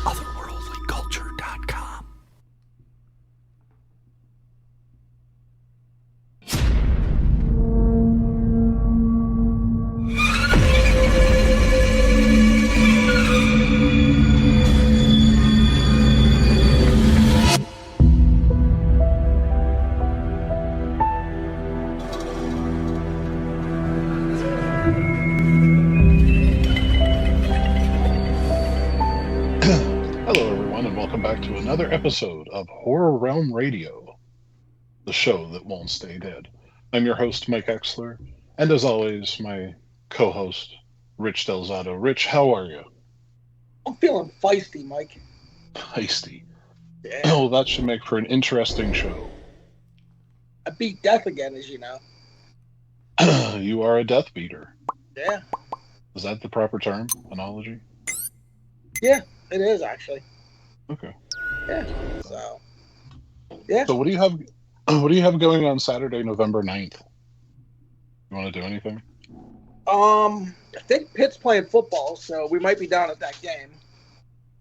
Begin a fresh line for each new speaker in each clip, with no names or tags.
otherworldlyculture.com.
Hello, everyone, and welcome back to another episode of Horror Realm Radio, the show that won't stay dead. I'm your host, Mike Exler, and as always, my co-host, Rich Delzato. Rich, how are you?
I'm feeling feisty, Mike.
Feisty.
Yeah.
Oh, that should make for an interesting show.
I beat death again, as you know.
You are a death beater.
Yeah.
Is that the proper term? Analogy?
Yeah, it is actually.
Okay.
Yeah. So. Yeah.
So what do you have? What do you have going on Saturday, November 9th? You want to do anything?
I think Pitt's playing football, so we might be down at that game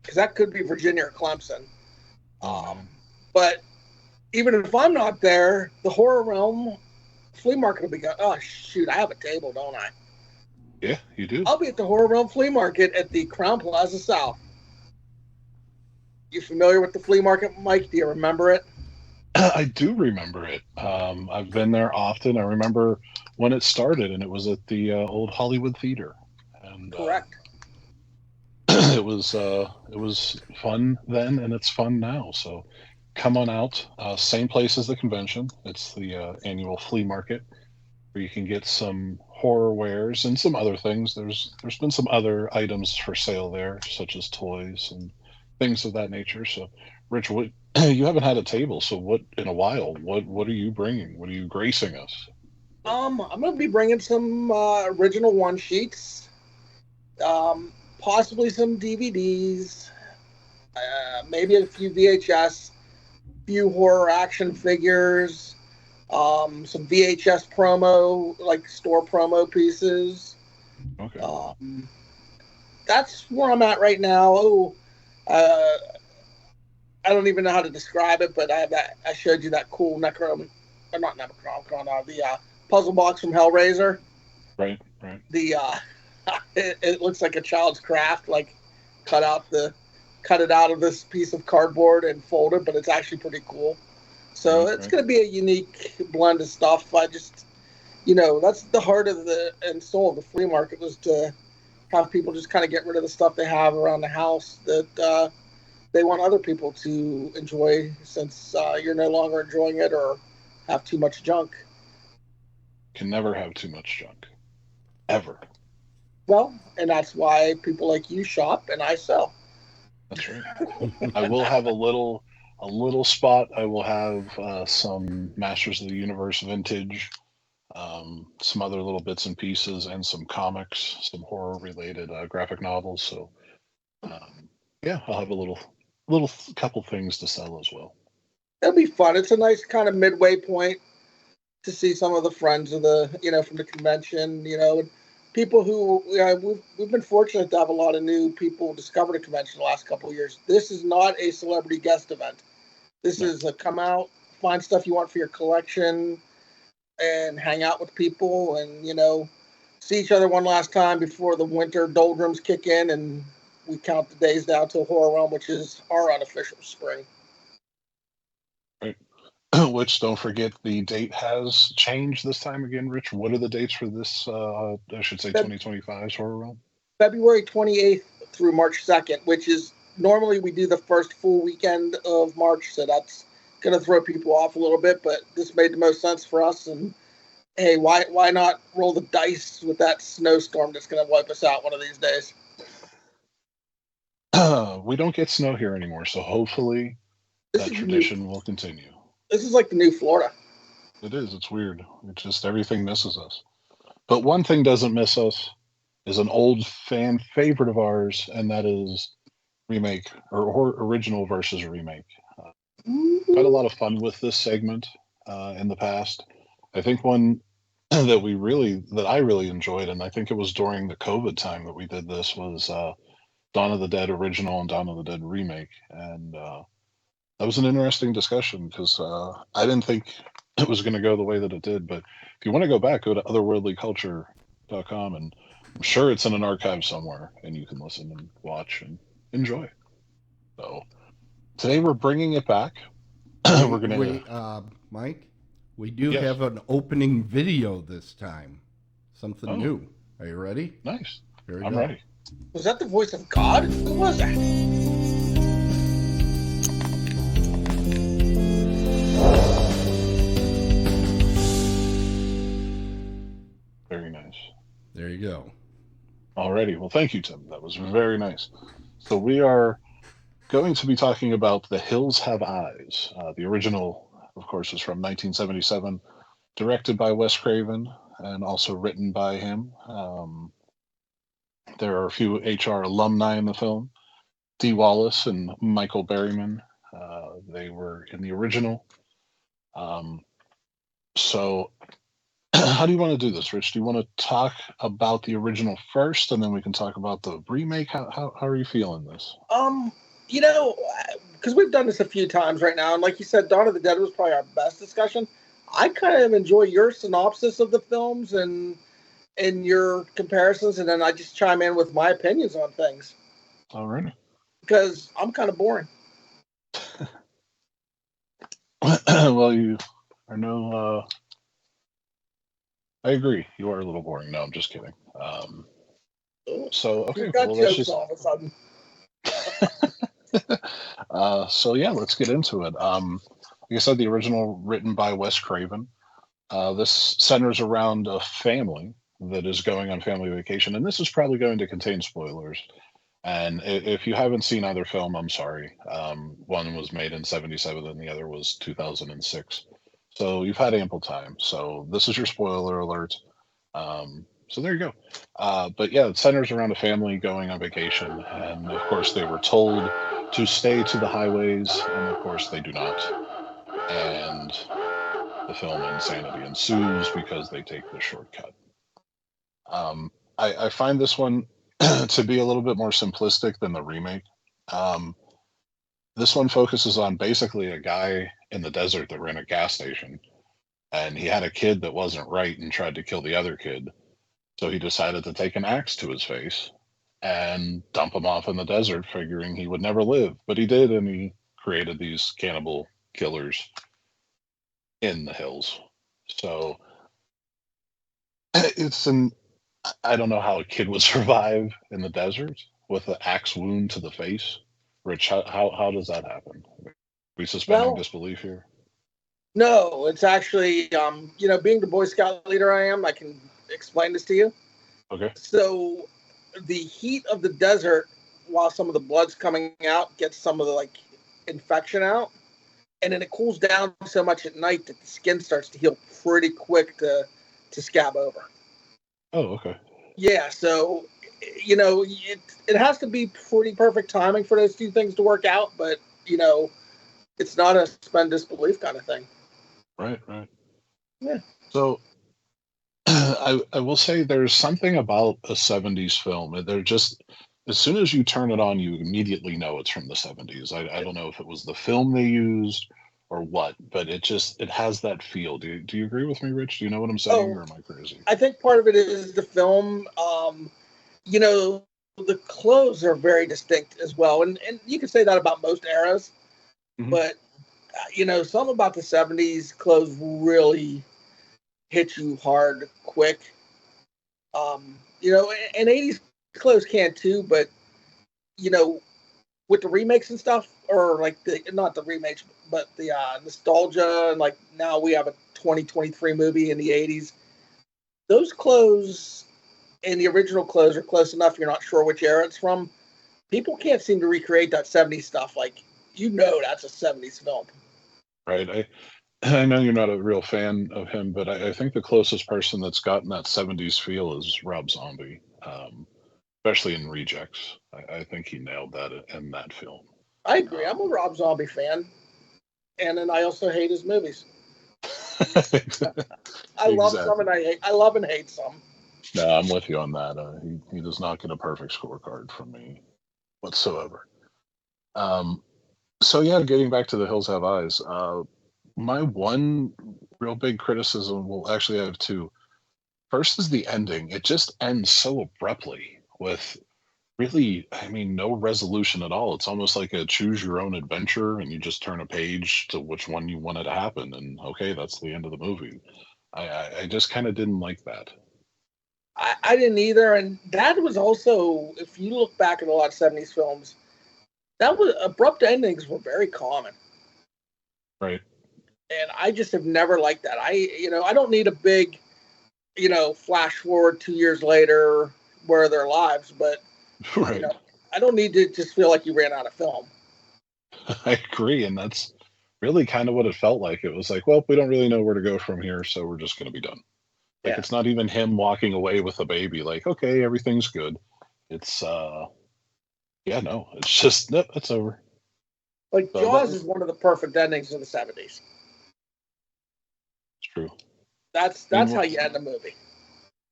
because that could be Virginia or Clemson. But even if I'm not there, the Horror Realm Flea Market will be going. Oh shoot, I have a table, don't I?
Yeah, you do.
I'll be at the Horror Realm Flea Market at the Crowne Plaza South. You familiar with the flea market, Mike? Do you remember it?
I do remember it. I've been there often. I remember when it started, and it was at the old Hollywood Theater. And
Correct.
it was fun then, and it's fun now. So come on out. Same place as the convention. It's the annual flea market where you can get some horror wares and some other things. There's been some other items for sale there, such as toys and things of that nature. So, Rich, what, you haven't had a table, so what in a while? What are you bringing? What are you gracing us?
I'm gonna be bringing some original one sheets, possibly some DVDs, maybe a few VHS, few horror action figures, some VHS promo, like store promo pieces.
Okay.
That's where I'm at right now. Oh, I don't even know how to describe it, but I have that. I showed you that cool Necron, or not Necronomicon, the puzzle box from Hellraiser.
Right.
The it looks like a child's craft, like cut it out of this piece of cardboard and fold it, but it's actually pretty cool. So it's going to be a unique blend of stuff. I just, that's the heart of the and soul of the flea market, was to have people just kind of get rid of the stuff they have around the house that they want other people to enjoy, since you're no longer enjoying it or have too much junk.
Can never have too much junk. Ever.
Well, and that's why people like you shop and I sell.
That's right. I will have a little spot. I will have some Masters of the Universe vintage, some other little bits and pieces, and some comics, some horror related graphic novels. So yeah, I'll have a little couple things to sell as well.
It'll be fun. It's a nice kind of midway point to see some of the friends of the, from the convention, people who, we've been fortunate to have a lot of new people discover the convention the last couple of years. This is not a celebrity guest event. This is a come out, find stuff you want for your collection, and hang out with people, and, see each other one last time before the winter doldrums kick in and we count the days down to Horror Realm, which is our unofficial spring.
Right. Which, don't forget, the date has changed this time again, Rich. What are the dates for this, I should say, 2025's Horror Realm?
February 28th through March 2nd, which is normally we do the first full weekend of March, so that's going to throw people off a little bit, but this made the most sense for us, and hey, why not roll the dice with that snowstorm that's going to wipe us out one of these days?
We don't get snow here anymore, so hopefully that tradition will continue.
This is like the new Florida.
It is. It's weird. It's just everything misses us. But one thing doesn't miss us is an old fan favorite of ours, and that is Remake, or original versus remake. Had a lot of fun with this segment in the past. I think one that I really enjoyed, and I think it was during the COVID time that we did this, was Dawn of the Dead original and Dawn of the Dead remake, and that was an interesting discussion because I didn't think it was going to go the way that it did. But if you want to go back, go to otherworldlyculture.com, and I'm sure it's in an archive somewhere, and you can listen and watch and enjoy. So today we're bringing it back. We're gonna,
Mike, we do
yes,
have an opening video this time. Something
oh,
new. Are you ready?
nice.
Here we
I'm
go.
ready.
Was that the voice of God? Who was that?
Very nice.
There you go.
Alrighty. Well, thank you, Tim. That was very nice. So we are going to be talking about The Hills Have Eyes. The original, of course, is from 1977, directed by Wes Craven and also written by him. There are a few HR alumni in the film. Dee Wallace and Michael Berryman. They were in the original. Um, so, how do you want to do this, Rich? Do you want to talk about the original first, and then we can talk about the remake? How are you feeling this?
You know, because we've done this a few times right now, and like you said, Dawn of the Dead was probably our best discussion. I kind of enjoy your synopsis of the films and your comparisons, and then I just chime in with my opinions on things
All right.
because I'm kind of boring.
Well, you are no. I agree. You are a little boring. No, I'm just kidding. So okay,
You've got
well let's
jokes
just.
all of a sudden.
So yeah, let's get into it. Like I said, the original written by Wes Craven. This centers around a family that is going on family vacation, and this is probably going to contain spoilers. And if you haven't seen either film, I'm sorry. One was made in '77, and the other was 2006. So you've had ample time. So this is your spoiler alert. So there you go. But yeah, it centers around a family going on vacation, and of course they were told to stay to the highways, and of course they do not. And the film insanity ensues because they take the shortcut. I find this one to be a little bit more simplistic than the remake. Um, this one focuses on basically a guy in the desert that ran a gas station, and he had a kid that wasn't right and tried to kill the other kid. So he decided to take an axe to his face and dump him off in the desert, figuring he would never live. But he did, and he created these cannibal killers in the hills. So it's an I don't know how a kid would survive in the desert with an axe wound to the face. Rich, how does that happen? Are we suspending
Well,
disbelief here?
no, it's actually, being the Boy Scout leader I am, I can explain this to you.
Okay.
So, the heat of the desert, while some of the blood's coming out, gets some of the infection out, and then it cools down so much at night that the skin starts to heal pretty quick to scab over.
Oh, okay.
Yeah, so it has to be pretty perfect timing for those two things to work out, but it's not a suspend disbelief kind of thing.
Right, right.
Yeah.
So I will say there's something about a '70s film. They're just as soon as you turn it on, you immediately know it's from the '70s. I don't know if it was the film they used or what, but it has that feel. Do you agree with me, Rich? Do you know what I'm saying,
Oh,
or am I crazy?
I think part of it is the film. You know, the clothes are very distinct as well, and you can say that about most eras,
Hmm.
but some about the '70s clothes really hit you hard quick. And '80s clothes can too, but you know, with the remakes and stuff, or like the not the remakes, but the nostalgia, and like now we have a 2023 movie in the '80s. Those clothes and the original clothes are close enough. You're not sure which era it's from. People can't seem to recreate that '70s stuff. Like that's a '70s film.
Right. I know you're not a real fan of him, but I think the closest person that's gotten that '70s feel is Rob Zombie, especially in Rejects. I think he nailed that in that film.
I agree. I'm a
Um,
Rob Zombie fan, and then I also hate his movies. I love some and
exactly.
I love and hate some.
No, I'm with you on that. He does not get a perfect scorecard from me. whatsoever. So yeah, getting back to The Hills Have Eyes, my one real big criticism, well, actually I have two. First is the ending. It just ends so abruptly with really, I mean, no resolution at all. It's almost like a choose your own adventure, and you just turn a page to which one you want it to happen, and okay, that's the end of the movie. I just kind of didn't like that.
I didn't either, and that was also, if you look back at a lot of '70s films, that was abrupt endings were very common,
Right.
and I just have never liked that. I don't need a big, flash forward 2 years later where their lives, but you
Right.
know, I don't need to just feel like you ran out of film.
I agree, and that's really kind of what it felt like. It was like, well, we don't really know where to go from here, so we're just going to be done. Like
Yeah,
it's not even him walking away with a baby. Like, okay, everything's good. It's yeah, no, it's just nope, it's over.
like
So that
Jaws
was
is one of the perfect endings of the '70s.
true. I mean,
That's how you end a movie.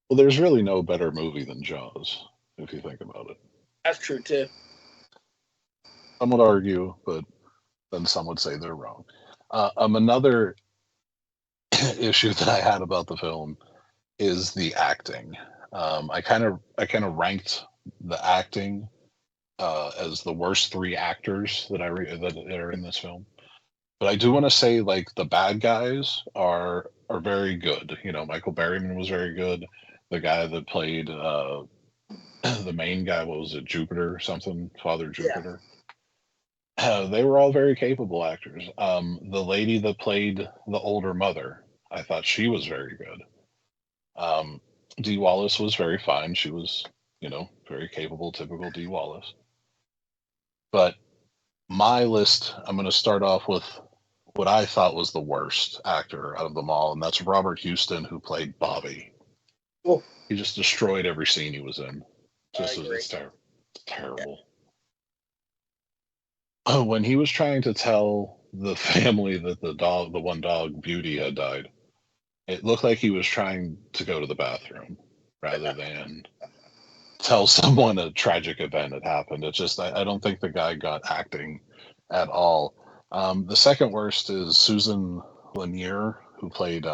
well, there's really no better movie than Jaws, if you think about it.
That's true too.
Some would argue, but then some would say they're wrong. Another issue that I had about the film is the acting. I kind of ranked the acting as the worst three actors that are in this film. But I do want to say, like the bad guys are very good. You know, Michael Berryman was very good. The guy that played the main guy, what was it, Jupiter or something, Father
Yeah,
Jupiter. They were all very capable actors. The lady that played the older mother, I thought she was very good. Um, Dee Wallace was very fine. She was, very capable, typical Dee Wallace. But my list, I'm going to start off with what I thought was the worst actor out of them all, and that's Robert Houston, who played Bobby.
well,
He just destroyed every scene he was in.
I
Just
agree.
it's
Yeah,
terrible. When he was trying to tell the family that the one dog, Beauty, had died, it looked like he was trying to go to the bathroom rather than tell someone a tragic event had happened. It's just I don't think the guy got acting at all. The second worst is Susan Lanier, who played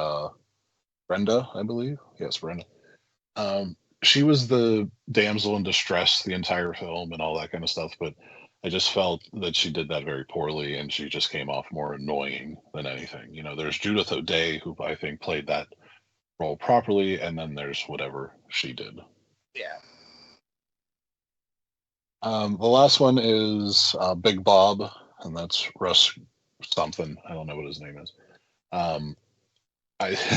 Brenda, I believe. Yes, Brenda. She was the damsel in distress the entire film and all that kind of stuff, but I just felt that she did that very poorly, and she just came off more annoying than anything. You know, there's Judith O'Dea, who I think played that role properly, and then there's whatever she did.
yeah.
The last one is Big Bob, and that's Russ something. I don't know what his name is. Um,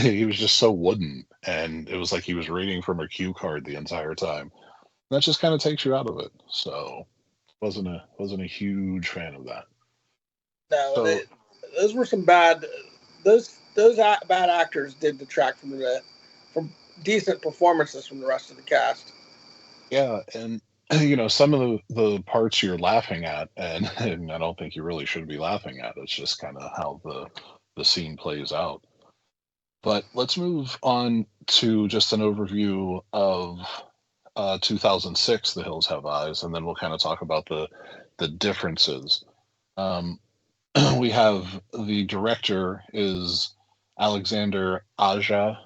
he was just so wooden, and it was like he was reading from a cue card the entire time. That just kind of takes you out of it. So wasn't a huge fan of that.
No,
So
those were some bad. Those bad actors did detract from decent performances from the rest of the cast.
yeah, and some of the parts you're laughing at, and I don't think you really should be laughing at. It's just kind of how the scene plays out. But let's move on to just an overview of 2006, The Hills Have Eyes, and then we'll kind of talk about the differences. Um, we have the director is Alexander Aja,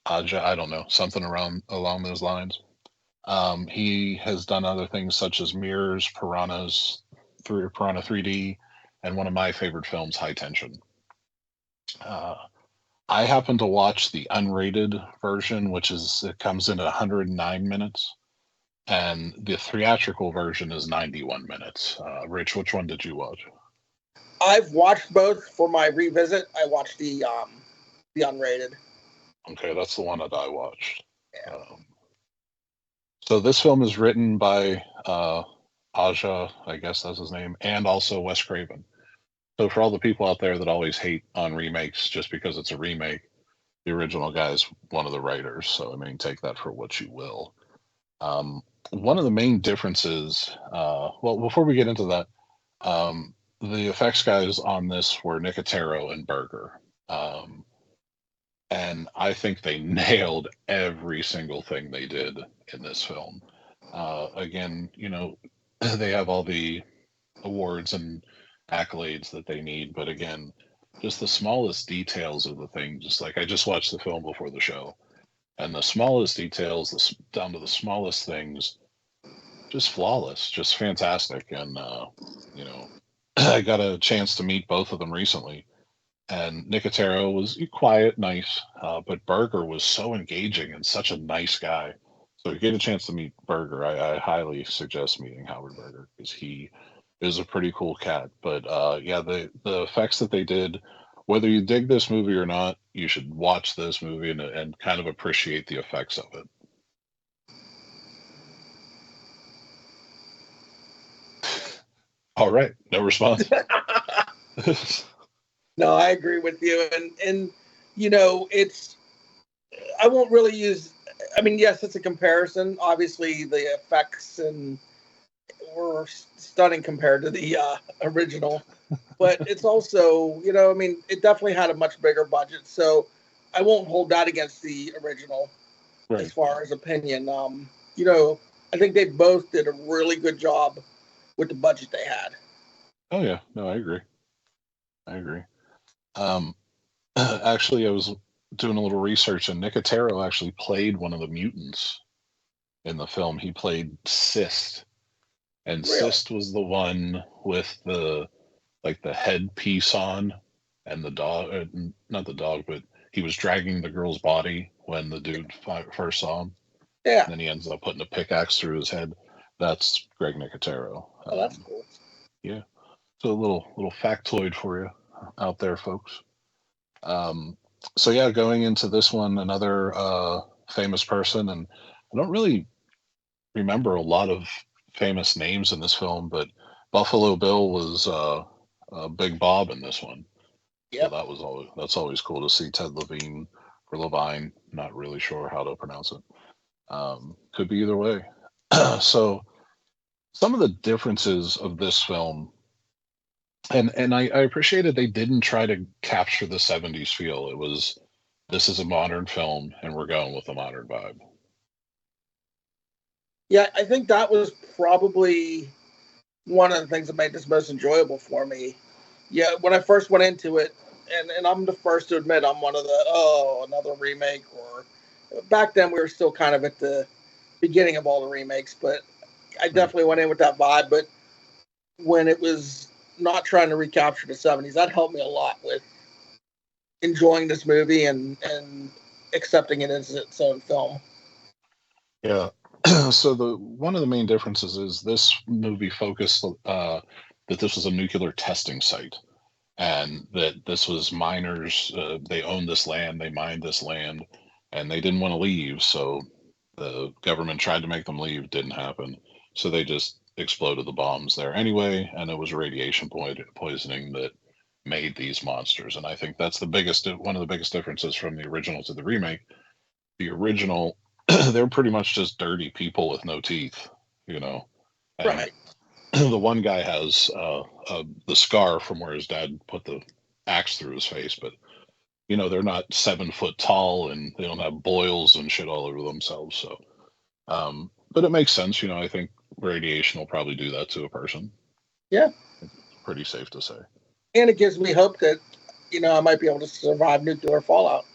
I don't know, something around along those lines. He has done other things such as Mirrors, Piranha 3D, and one of my favorite films, High Tension. Uh, I happen to watch the unrated version, it comes in at 109 minutes, and the theatrical version is 91 minutes. Rich, which one did you watch?
I've watched both for my revisit. I watched the unrated.
Okay, that's the one that I watched.
Yeah.
So this film is written by Aja, I guess that's his name, and also Wes Craven. So for all the people out there that always hate on remakes just because it's a remake, the original guy is one of the writers. So I mean, take that for what you will. One of the main differences, well, before we get into that, the effects guys on this were Nicotero and Berger. And I think they nailed every single thing they did in this film. Again, they have all the awards and accolades that they need, but again, just the smallest details of the thing. Just like I just watched the film before the show, and the smallest details, down to the smallest things, just flawless, just fantastic. And you know, I got a chance to meet both of them recently, and Nicotero was quiet, nice, but Berger was so engaging and such a nice guy. So if you get a chance to meet Berger, I highly suggest meeting Howard Berger because he is a pretty cool cat. But yeah, the effects that they did, whether you dig this movie or not, you should watch this movie and kind of appreciate the effects of it. All right, no response.
No, I agree with you, and you know, it's I won't really use. I mean, yes, it's a comparison. Obviously, the effects and were stunning compared to the original, but it's also, you know, I mean, it definitely had a much bigger budget, so I won't hold that against the original
Right.
as far as opinion. You know, I think they both did a really good job with the budget they had.
Oh yeah, no, I agree. I agree. Actually, I was doing a little research, and Nicotero actually played one of the mutants in the film. He played Cyst, and
Really?
Cyst was the one with the headpiece on, and the dog, not the dog, but he was dragging the girl's body when the dude first saw him.
Yeah.
And then he ends up putting a pickaxe through his head. That's Greg Nicotero.
Oh, that's cool.
Yeah. So a little factoid for you out there, folks. So yeah, going into this one, another famous person, and I don't really remember a lot of famous names in this film, but Buffalo Bill was Big Bob in this one.
Yep.
So that's always cool to see Ted Levine or Levine. Not really sure how to pronounce it. Could be either way. So some of the differences of this film, and I appreciated they didn't try to capture the 70s feel. It was, this is a modern film and we're going with a modern vibe.
Yeah, I think that was probably one of the things that made this most enjoyable for me. Yeah, when I first went into it, and I'm the first to admit I'm one of the another remake, or back then we were still kind of at the beginning of all the remakes, but I definitely went in with that vibe. But when it was not trying to recapture the 70s, that helped me a lot with enjoying this movie and accepting it as its own film.
Yeah. So one of the main differences is this movie focused that this was a nuclear testing site, and that this was miners. They owned this land, they mined this land, and they didn't want to leave. So the government tried to make them leave, didn't happen. So they just exploded the bombs there anyway, and it was radiation poisoning that made these monsters. And I think that's one of the biggest differences from the original to the remake. The original, they're pretty much just dirty people with no teeth, you know. And
Right.
the one guy has the scar from where his dad put the axe through his face, but you know, they're not 7 foot tall and they don't have boils and shit all over themselves. So, but it makes sense, you know. I think radiation will probably do that to a person.
Yeah.
It's pretty safe to say.
And it gives me hope that, you know, I might be able to survive nuclear fallout.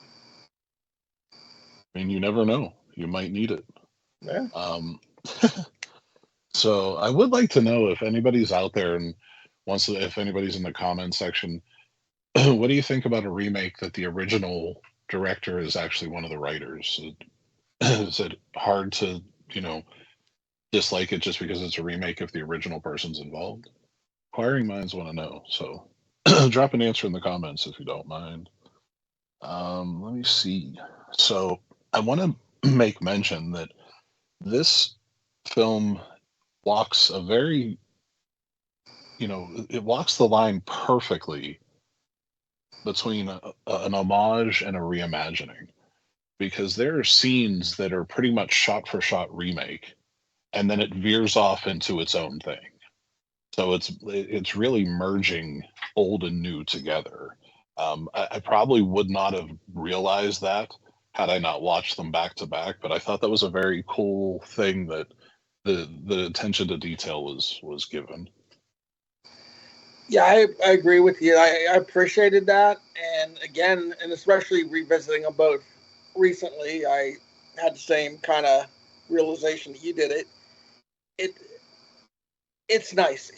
I mean, you never know. You might need it.
Yeah.
So I would like to know if anybody's out there and if anybody's in the comment section, what do you think about a remake that the original director is actually one of the writers? Is it hard to, you know, dislike it just because it's a remake if the original person's involved? Inquiring minds want to know. So drop an answer in the comments if you don't mind. Let me see. So I want to make mention that this film walks a very, you know, it walks the line perfectly between an homage and a reimagining, because there are scenes that are pretty much shot for shot remake, and then it veers off into its own thing. So it's really merging old and new together. I probably would not have realized that had I not watched them back to back, but I thought that was a very cool thing that the attention to detail was given.
Yeah, I agree with you. I appreciated that, and again, and especially revisiting them both recently, I had the same kind of realization that you did. It it's nice,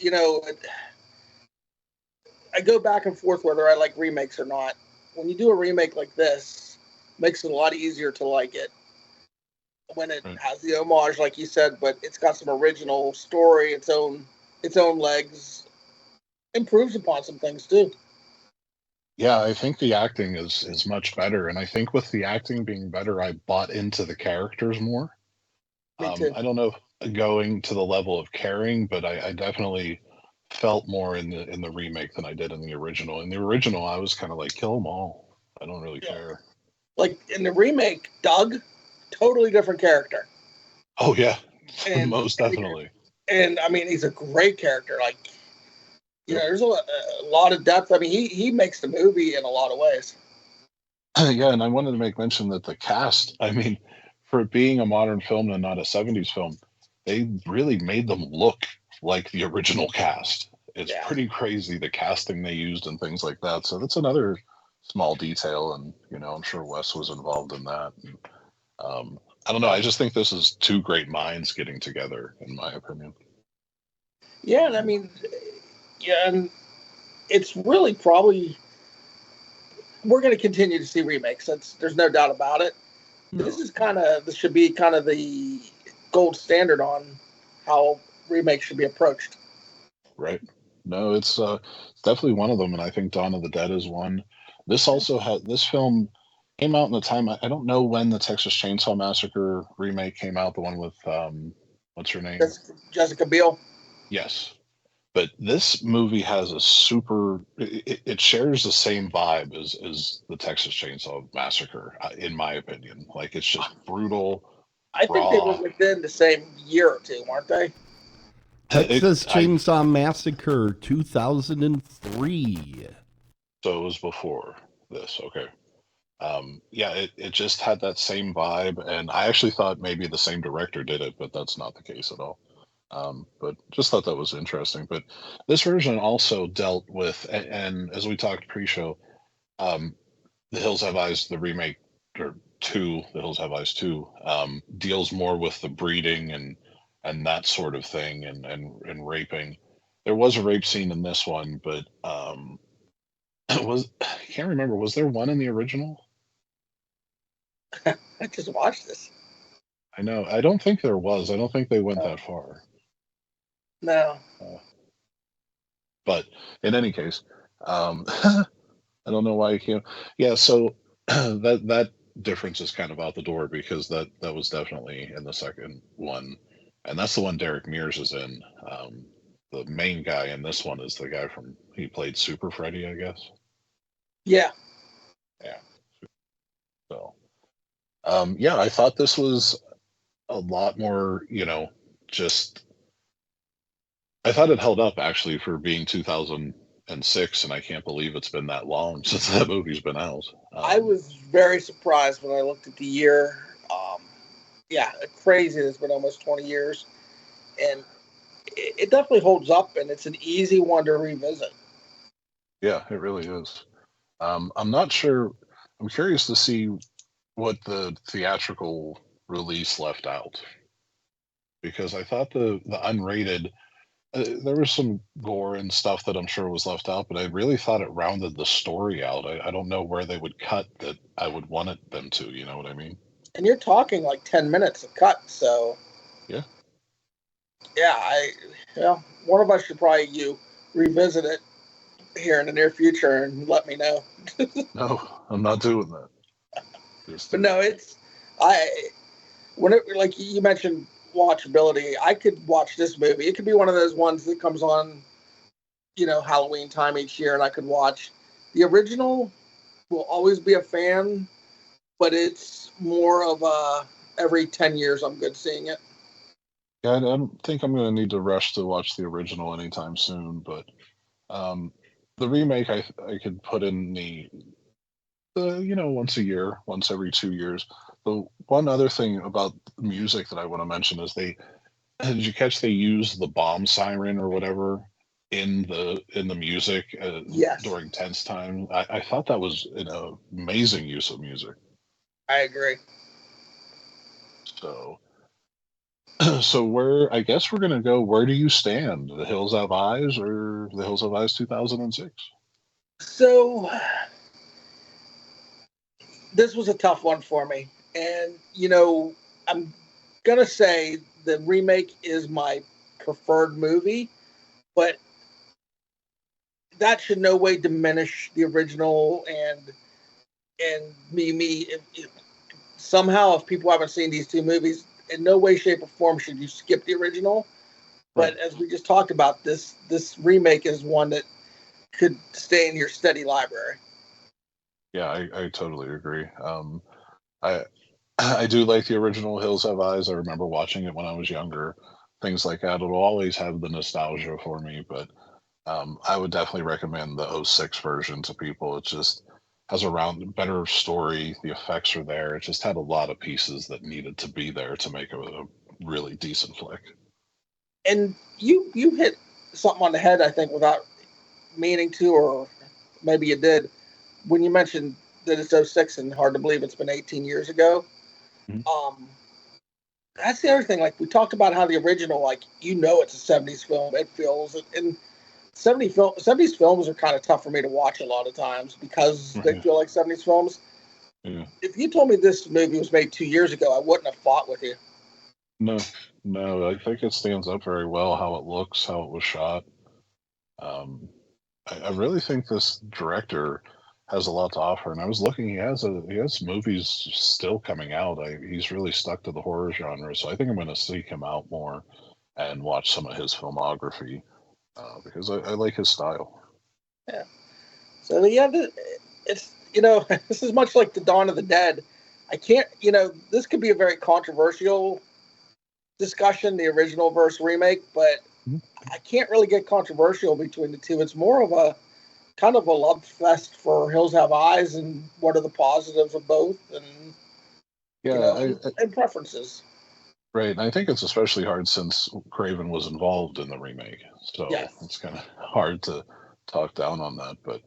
I go back and forth whether I like remakes or not. When you do a remake like this, it makes it a lot easier to like it when it
Right.
has the homage, like you said, but it's got some original story, its own legs, improves upon some things too.
Yeah, I think the acting is much better, and I think with the acting being better, I bought into the characters more.
Me too.
I don't know if going to the level of caring, but I definitely felt more in the remake than I did in the original. In the original, I was kind of like, kill them all. I don't really
Yeah.
care.
Like in the remake, Doug, totally different character,
Oh yeah,
and
most definitely.
and I mean he's a great character. Like
Yep.
there's a lot of depth. I mean he makes the movie in a lot of ways.
Yeah, and I wanted to make mention that the cast, I mean, for it being a modern film and not a 70s film, they really made them look like the original cast. It's
Yeah.
pretty crazy the casting they used and things like that. So that's another small detail, and I'm sure Wes was involved in that. I don't know. I just think this is two great minds getting together, in my opinion.
Yeah, and I mean, yeah, and it's really probably we're going to continue to see remakes. There's no doubt about it.
No.
This should be kind of the gold standard on how remakes should be approached.
Right. No, it's definitely one of them, and I think Dawn of the Dead is one. This film came out in the time. I don't know when the Texas Chainsaw Massacre remake came out. The one with what's her name?
Jessica Biel.
Yes, but this movie has a super. It shares the same vibe as the Texas Chainsaw Massacre, in my opinion. Like it's just brutal,
I think they were
raw.
within the same year or two, weren't they?
Texas Chainsaw Massacre 2003.
So it was before this. Okay. Yeah, it just had that same vibe, and I actually thought maybe the same director did it, but that's not the case at all. But just thought that was interesting. But this version also dealt with, and as we talked pre-show, um, The Hills Have Eyes, the remake or two, The Hills Have Eyes 2, deals more with the breeding and that sort of thing, and raping. There was a rape scene in this one, but I can't remember. Was there one in the original?
I just watched this.
I know. I don't think there was. I don't think they went that far.
No.
But in any case, I don't know why you can't. Yeah, so that difference is kind of out the door because that was definitely in the second one, and that's the one Derek Mears is in. The main guy in this one is the guy he played Super Freddy, I guess.
Yeah.
Yeah. So, yeah, I thought this was a lot more, just I thought it held up actually for being 2006, and I can't believe it's been that long since that movie's been out.
I was very surprised when I looked at the year. Yeah, crazy. It's been almost 20 years, and it definitely holds up, and it's an easy one to revisit.
Yeah, it really is. I'm not sure. I'm curious to see what the theatrical release left out because I thought the unrated there was some gore and stuff that I'm sure was left out, but I really thought it rounded the story out. I don't know where they would cut that I would want them to. You know what I mean?
And you're talking like 10 minutes of cut, so
Yeah.
Yeah, one of us should probably revisit it here in the near future and let me know.
No, I'm not doing that.
But no, like you mentioned watchability. I could watch this movie. It could be one of those ones that comes on, Halloween time each year, and I could watch. The original will always be a fan, but it's more of every 10 years I'm good seeing it.
Yeah, I don't think I'm going to need to rush to watch the original anytime soon, but the remake I could put in the once a year, once every 2 years. The one other thing about music that I want to mention is did you catch they used the bomb siren or whatever in the music
Yes,
during tense time? I thought that was an amazing use of music.
I agree.
So so where I guess we're gonna go. Where do you stand? The Hills Have Eyes or the Hills Have Eyes 2006?
So this was a tough one for me, and I'm gonna say the remake is my preferred movie, but that should no way diminish the original. And somehow, if people haven't seen these two movies, in no way, shape, or form should you skip the original.
Right.
But as we just talked about, this remake is one that could stay in your study library.
Yeah, I totally agree. I I do like the original Hills Have Eyes. I remember watching it when I was younger. Things like that. It'll always have the nostalgia for me, but I would definitely recommend the '06 version to people. It just has a better story. The effects are there. It just had a lot of pieces that needed to be there to make a really decent flick.
And you hit something on the head, I think, without meaning to, or maybe you did, when you mentioned that it's '06 and hard to believe it's been 18 years ago.
Mhm.
Um, that's the other thing. Like, we talked about how the original, like, it's a '70s film. It feels, and '70s films are kind of tough for me to watch a lot of times because they
Right.
feel like '70s films.
Yeah.
If you told me this movie was made 2 years ago, I wouldn't have fought with you.
No, no, I think it stands up very well how it looks, how it was shot. Um, I really think this director has a lot to offer, and I was looking. He has movies still coming out. He's really stuck to the horror genre, so I think I'm going to seek him out more and watch some of his filmography because I like his style.
Yeah. So yeah, it's this is much like the Dawn of the Dead. I can't, this could be a very controversial discussion, the original versus remake, but
Mhm.
I can't really get controversial between the two. It's more of a kind of a love fest for Hills Have Eyes and what are the positives of both, and
Yeah,
and preferences.
right. And I think it's especially hard since Craven was involved in the remake, so
Yes,
it's kind of hard to talk down on that. But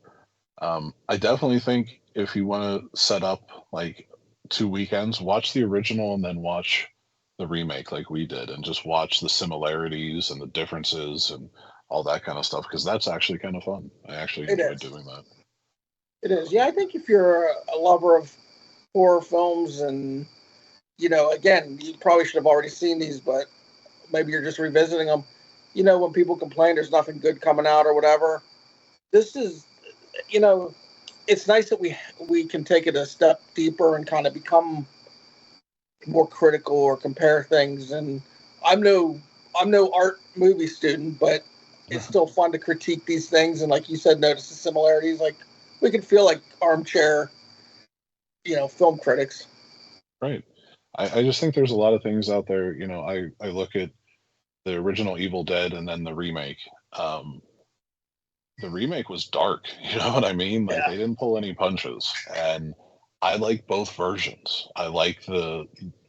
I definitely think if you want to set up like 2 weekends, watch the original and then watch the remake like we did, and just watch the similarities and the differences and all that kind of stuff because that's actually kind of fun. I actually
it
enjoyed
is.
doing that.
It is. Yeah, I think if you're a lover of horror films and again, you probably should have already seen these, but maybe you're just revisiting them. When people complain there's nothing good coming out or whatever, this is, you know, it's nice that we can take it a step deeper and kind of become more critical or compare things. And I'm no I'm no art movie student, but it's still fun to critique these things and, like you said, notice the similarities. Like, we can feel like armchair, film critics.
Right. I just think there's a lot of things out there. I look at the original Evil Dead and then the remake. Um, the remake was dark. You know what I mean? Like
Yeah,
they didn't pull any punches, and I like both versions. I like the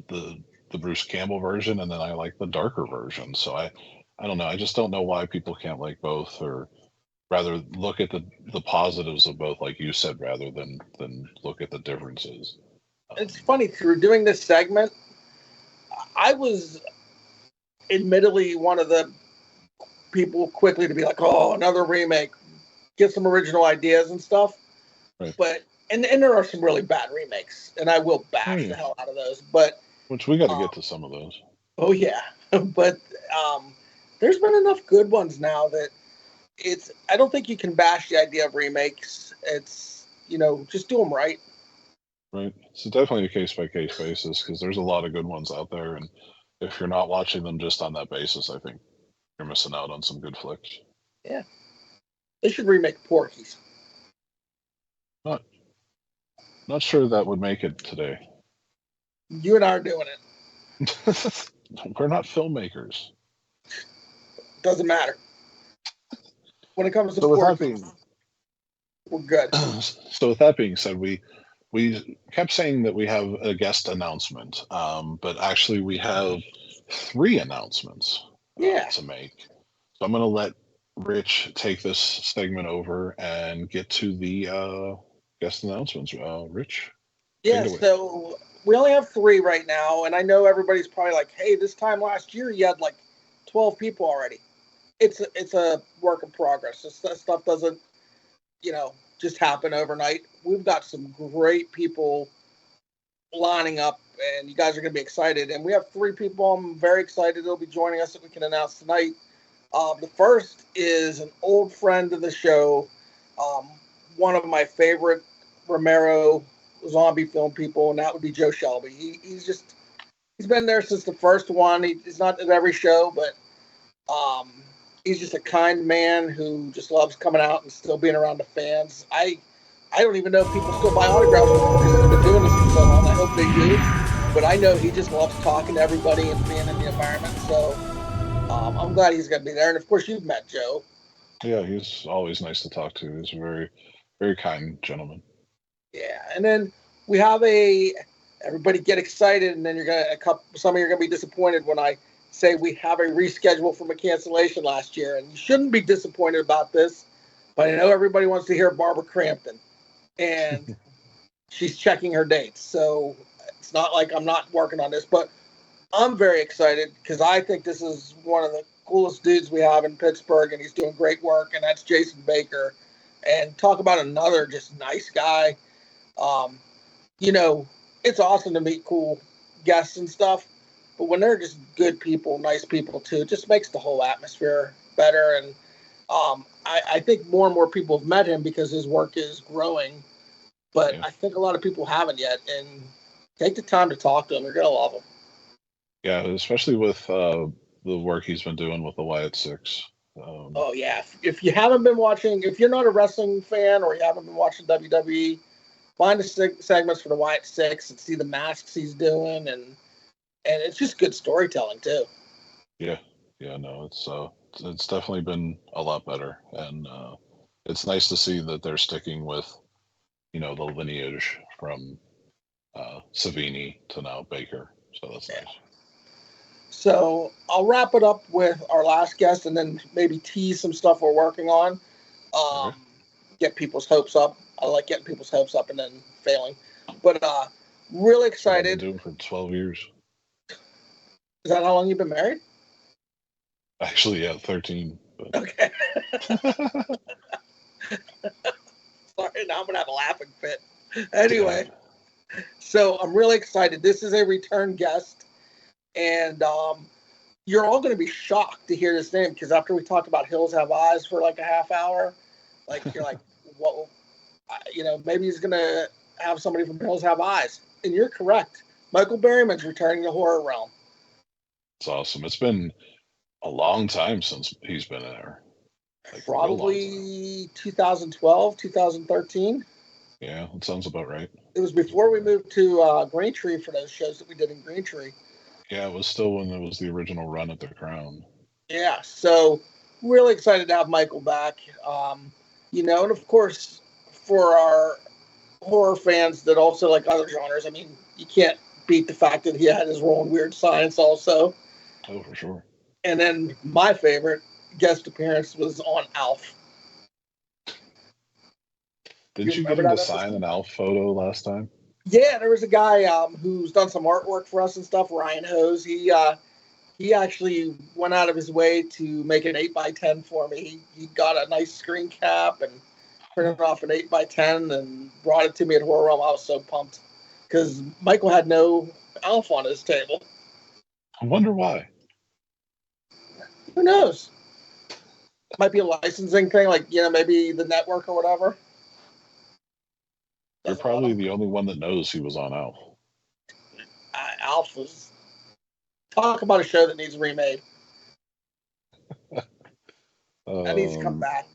the Bruce Campbell version, and then I like the darker version. So I don't know. I just don't know why people can't like both, or rather look at the positives of both, like you said, rather than look at the differences.
it's
Um,
funny, through doing this segment, I was admittedly one of the people quickly to be like, "Oh, another remake, get some original ideas and stuff."
right.
But and there are some really bad remakes, and I will
Oh
bash
yeah.
the hell out of those. But
Which we got to
um,
get to some of those.
oh yeah, but there's been enough good ones now that it's. I don't think you can bash the idea of remakes. It's, just do them right.
Right. It's definitely a case by case basis because there's a lot of good ones out there, and if you're not watching them just on that basis, I think you're missing out on some good flicks.
Yeah, they should remake Porky's.
Not not sure that would make it today.
You and I are doing it.
We're not filmmakers.
Doesn't matter. When it comes to
So with that being
Porky's, we're good.
so with that being said, we kept saying that we have a guest announcement, but actually we have 3 announcements
Yeah.
to make. So I'm going to let Rich take this segment over and get to the guest announcements. Rich, take
Yeah,
it away.
so we only have 3 right now, and I know everybody's probably like, "Hey, this time last year you had like 12 people already." It's a work in progress. This stuff doesn't, just happen overnight. We've got some great people lining up, and you guys are going to be excited. And we have 3 people I'm very excited they'll be joining us that we can announce tonight. The first is an old friend of the show, one of my favorite Romero zombie film people, and that would be Joe Shelby. He's been there since the first one. He's not at every show, but he's just a kind man who just loves coming out and still being around the fans. I don't even know if people still buy autographs from him because he's been doing this for so long. I hope they do, but I know he just loves talking to everybody and being in the environment. So I'm glad he's going to be there. And of course, you've met Joe.
Yeah, he's always nice to talk to. He's a very, very kind gentleman.
Yeah, and then we have everybody get excited, and then some of you are gonna be disappointed when I say we have a reschedule from a cancellation last year, and you shouldn't be disappointed about this, but I know everybody wants to hear Barbara Crampton, and she's checking her dates, so it's not like I'm not working on this, but I'm very excited because I think this is one of the coolest dudes we have in Pittsburgh, and he's doing great work, and that's Jason Baker. And talk about another just nice guy. It's awesome to meet cool guests and stuff, but when they're just good people, nice people too, it just makes the whole atmosphere better. And I think more and more people have met him because his work is growing, but I think a lot of people haven't yet. And take the time to talk to him; you're gonna love him.
Yeah, especially with the work he's been doing with the Wyatt Six.
Oh yeah, if you haven't been watching, if you're not a wrestling fan or you haven't been watching WWE, find the segments for the Wyatt Six and see the masks he's doing, and it's just good storytelling too.
Yeah, no, it's definitely been a lot better, and it's nice to see that they're sticking with, the lineage from Savini to now Baker. So that's nice.
So I'll wrap it up with our last guest, and then maybe tease some stuff we're working on. Get people's hopes up. I like getting people's hopes up and then failing. But really excited.
I've been doing for 12 years.
Is that how long you've been married?
Actually, yeah, 13. But...
Okay. Sorry, now I'm gonna have a laughing fit. Anyway, so I'm really excited. This is a return guest, and you're all going to be shocked to hear this name because after we talked about Hills Have Eyes for like a half hour, you're like, well, maybe he's going to have somebody from Hills Have Eyes, and you're correct. Michael Berryman's returning to Horror Realm.
It's awesome. It's been a long time since he's been there.
Probably 2012, 2013.
Yeah, that sounds about right.
It was before we moved to Green Tree for those shows that we did in Green Tree.
Yeah, it was still when it was the original run at the Crowne.
Yeah, so really excited to have Michael back. And of course, for our horror fans that also like other genres, I mean, you can't beat the fact that he had his role in Weird Science also.
Oh, for sure.
And then my favorite guest appearance was on Alf.
Didn't you get him to sign an Alf photo last time?
Yeah, there was a guy who's done some artwork for us and stuff, Ryan Hose. He actually went out of his way to make an 8x10 for me. He got a nice screen cap and printed off an 8x10 and brought it to me at Horror Realm. I was so pumped because Michael had no Alf on his table.
I wonder why.
Who knows? It might be a licensing thing, maybe the network or whatever.
You're probably the only one that knows he was on Alf.
Alf was... Talk about a show that needs remade. That needs to come back.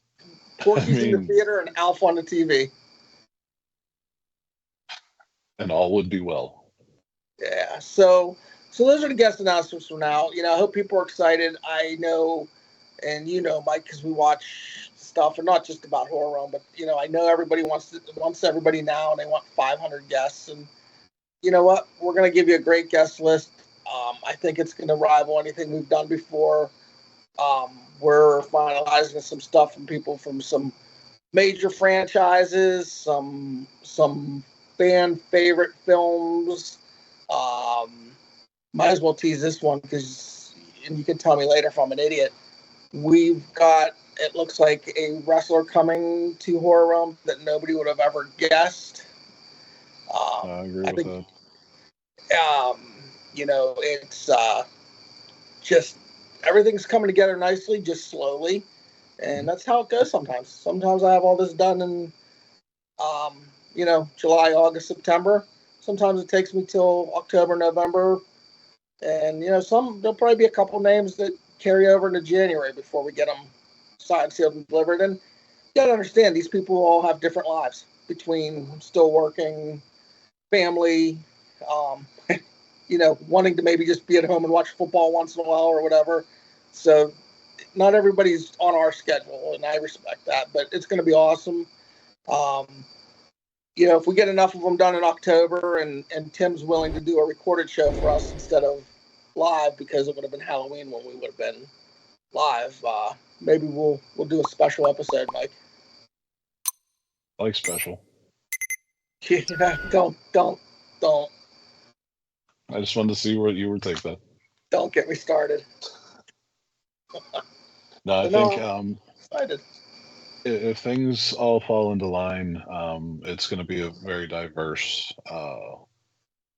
Porky's in the theater and Alf on the TV.
And all would be well.
Yeah, so those are the guest announcements for now. I hope people are excited. I know, and Mike, because we watch stuff, and not just about Horror Realm, but I know everybody wants everybody now, and they want 500 guests. And you know what? We're gonna give you a great guest list. I think it's going to rival anything we've done before. We're finalizing some stuff from people from some major franchises, some fan favorite films. Might as well tease this one because, and you can tell me later if I'm an idiot. We've got, it looks like, a wrestler coming to Horror Realm that nobody would have ever guessed.
I agree with that.
It's just everything's coming together nicely, just slowly, and that's how it goes sometimes. Sometimes I have all this done in, July, August, September. Sometimes it takes me till October, November, and there'll probably be a couple names that carry over into January before we get them signed, sealed, and delivered. And you gotta understand, these people all have different lives between still working, family, wanting to maybe just be at home and watch football once in a while or whatever. So not everybody's on our schedule, and I respect that, but it's going to be awesome. If we get enough of them done in October and Tim's willing to do a recorded show for us instead of live, because it would have been Halloween when we would have been live, maybe we'll do a special episode, Mike.
I like special.
Don't.
I just wanted to see what you would think that.
Don't get me started.
No, I think
excited.
If things all fall into line, it's going to be a very diverse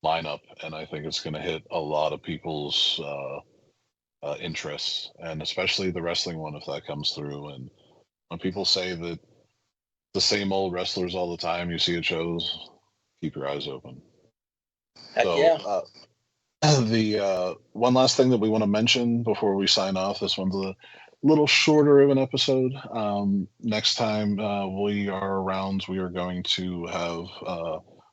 lineup, and I think it's going to hit a lot of people's interests, and especially the wrestling one if that comes through. And when people say that the same old wrestlers all the time you see at shows, keep your eyes open.
Heck yeah.
The one last thing that we want to mention before we sign off, this one's a little shorter of an episode. Next time we are around, we are going to have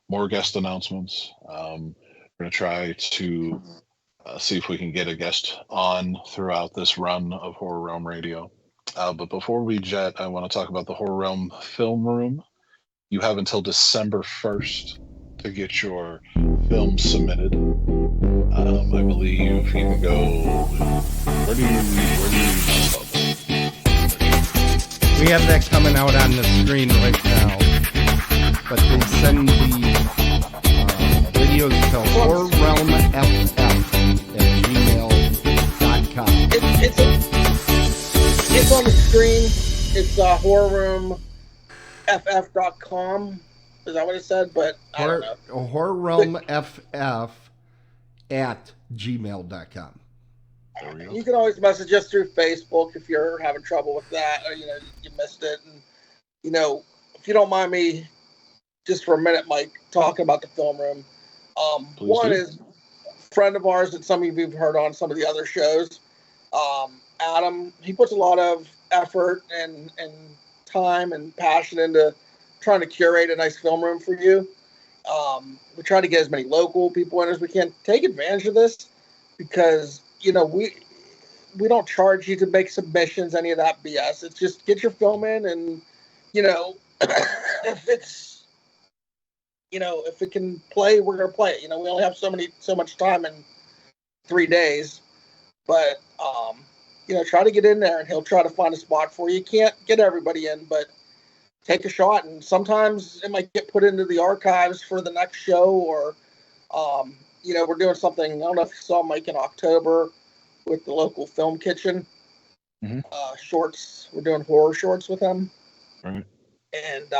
more guest announcements. We're going to try to see if we can get a guest on throughout this run of Horror Realm Radio. But before we jet, I want to talk about the Horror Realm Film Room. You have until December 1st to get your film submitted. I believe you can go. Where do you
We have that coming out on the screen right now. But they send the videos to horrorrealmff@gmail.com.
It's on the screen. It's horrorroomff.com. Is that what it said? But I don't know.
horrorrealmff@gmail.com.
You can always message us through Facebook if you're having trouble with that, or you missed it. And if you don't mind me just for a minute, Mike, talking about the film room. One is a friend of ours that some of you've heard on some of the other shows. Adam, he puts a lot of effort and time and passion into trying to curate a nice film room for you. We try to get as many local people in as we can. Take advantage of this because we don't charge you to make submissions, any of that BS. It's just get your film in, and if it's if it can play, we're gonna play it. We only have so much time in 3 days, but try to get in there, and he'll try to find a spot for you. You can't get everybody in, but take a shot, and sometimes it might get put into the archives for the next show, or we're doing something. I don't know if you saw Mike in October with the local film kitchen.
Mm-hmm.
Shorts. We're doing horror shorts with him.
Right.
And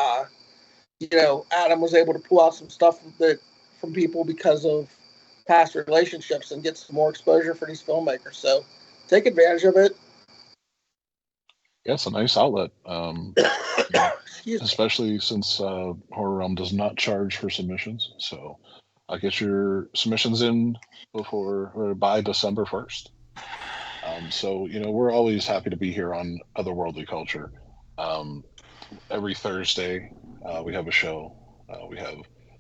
Adam was able to pull out some stuff from people because of past relationships and get some more exposure for these filmmakers. So take advantage of it.
Yeah, it's a nice outlet.
Excuse me.
Especially since Horror Realm does not charge for submissions. So I'll get your submissions in by December 1st. So we're always happy to be here on Otherworldly Culture. Every Thursday we have a show. We have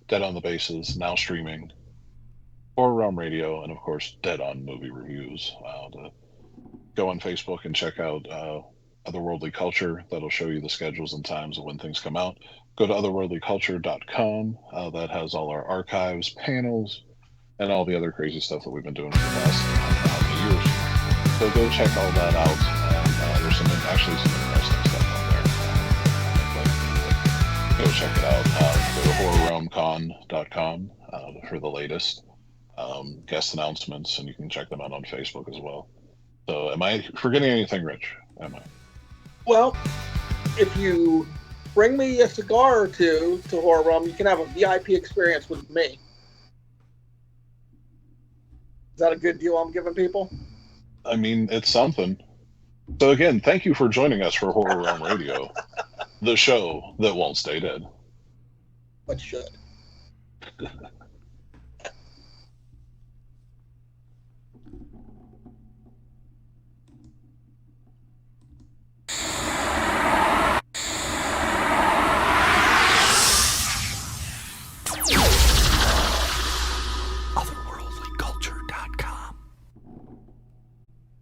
Dead on the Bases, now streaming, Horror Realm Radio, and of course Dead on Movie Reviews. Go on Facebook and check out Otherworldly Culture. That'll show you the schedules and times of when things come out. Go to otherworldlyculture.com. That has all our archives, panels, and all the other crazy stuff that we've been doing for the past how many years. So go check all that out. And there's actually some interesting stuff on there. Go check it out. Go to horrorrealmcon.com for the latest guest announcements, and you can check them out on Facebook as well. So, am I forgetting anything, Rich? Am I?
Well, if you bring me a cigar or two to Horror Realm, you can have a VIP experience with me. Is that a good deal I'm giving people?
I mean, it's something. So again, thank you for joining us for Horror Realm Radio, the show that won't stay dead.
But should.